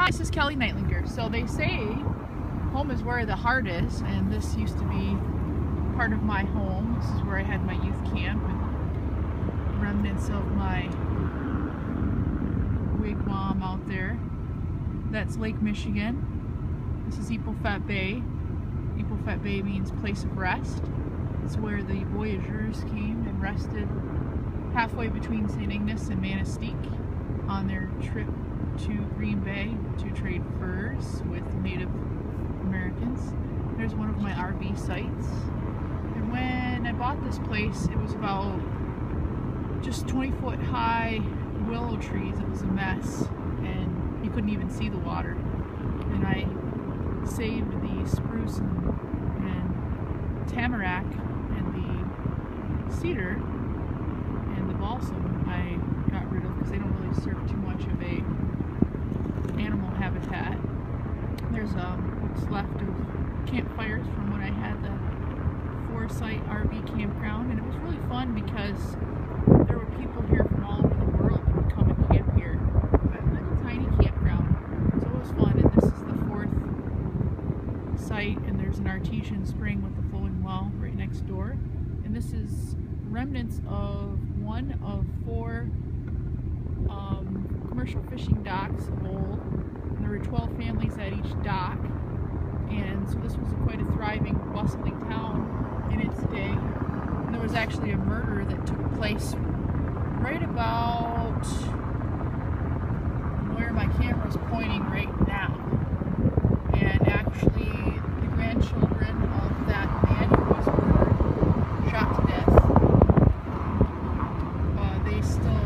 This is Kelly Neitlinger. So they say home is where the heart is, and this used to be part of my home. This is where I had my youth camp and remnants of my wigwam out there. That's Lake Michigan. This is Epaufet Bay. Epaufet Bay means place of rest. It's where the voyageurs came and rested halfway between St. Ignace and Manistee on their trip to Green Bay to trade furs with Native Americans. There's one of my RV sites. And when I bought this place, it was about just 20-foot high willow trees. It was a mess, and you couldn't even see the water. And I saved the spruce and tamarack and the cedar and the balsam I got rid of because they don't really serve too much of a animal habitat. There's what's left of campfires from when I had the Foresight RV campground, and it was really fun because there were people here from all over the world who would come and camp here. But a little tiny campground, so it was fun. And this is the fourth site, and there's an artesian spring with a flowing well right next door. And this is remnants of one of four commercial fishing docks of old. And there were 12 families at each dock, and so this was quite a thriving, bustling town in its day. And there was actually a murder that took place right about where my camera's pointing right now. And actually, the grandchildren of that man who was murdered, shot to death, they still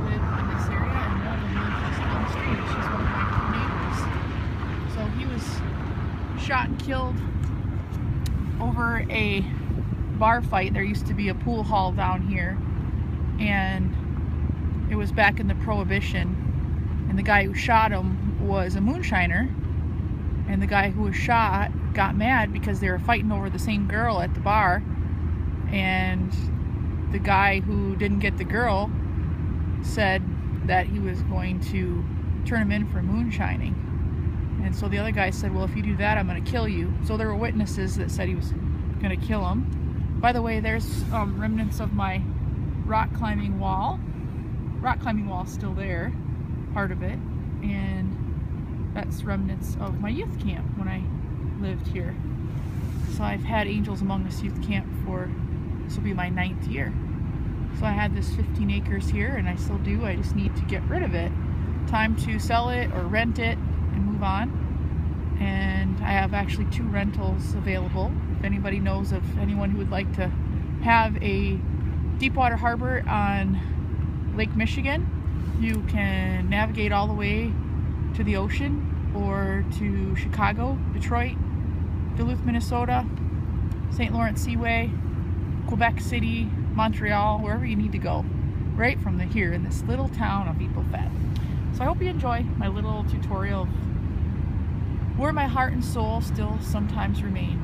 live in this area, and one of them lives just down the street. She's one of my neighbors. So he was shot and killed over a bar fight. There used to be a pool hall down here, and it was back in the Prohibition, and the guy who shot him was a moonshiner, and the guy who was shot got mad because they were fighting over the same girl at the bar, and the guy who didn't get the girl said that he was going to turn him in for moonshining. And so the other guy said, well, if you do that, I'm going to kill you. So there were witnesses that said he was going to kill him. By the way, there's remnants of my rock climbing wall. Rock climbing wall is still there, part of it. And that's remnants of my youth camp when I lived here. So I've had Angels Among Us youth camp for, this will be my 9th year. So I had this 15 acres here, and I still do. I just need to get rid of it. Time to sell it or rent it and move on. And I have actually 2 rentals available. If anybody knows of anyone who would like to have a deepwater harbor on Lake Michigan, you can navigate all the way to the ocean or to Chicago, Detroit, Duluth, Minnesota, St. Lawrence Seaway, Quebec City, Montreal, wherever you need to go, right from here in this little town of Epaufet. So I hope you enjoy my little tutorial of where my heart and soul still sometimes remain.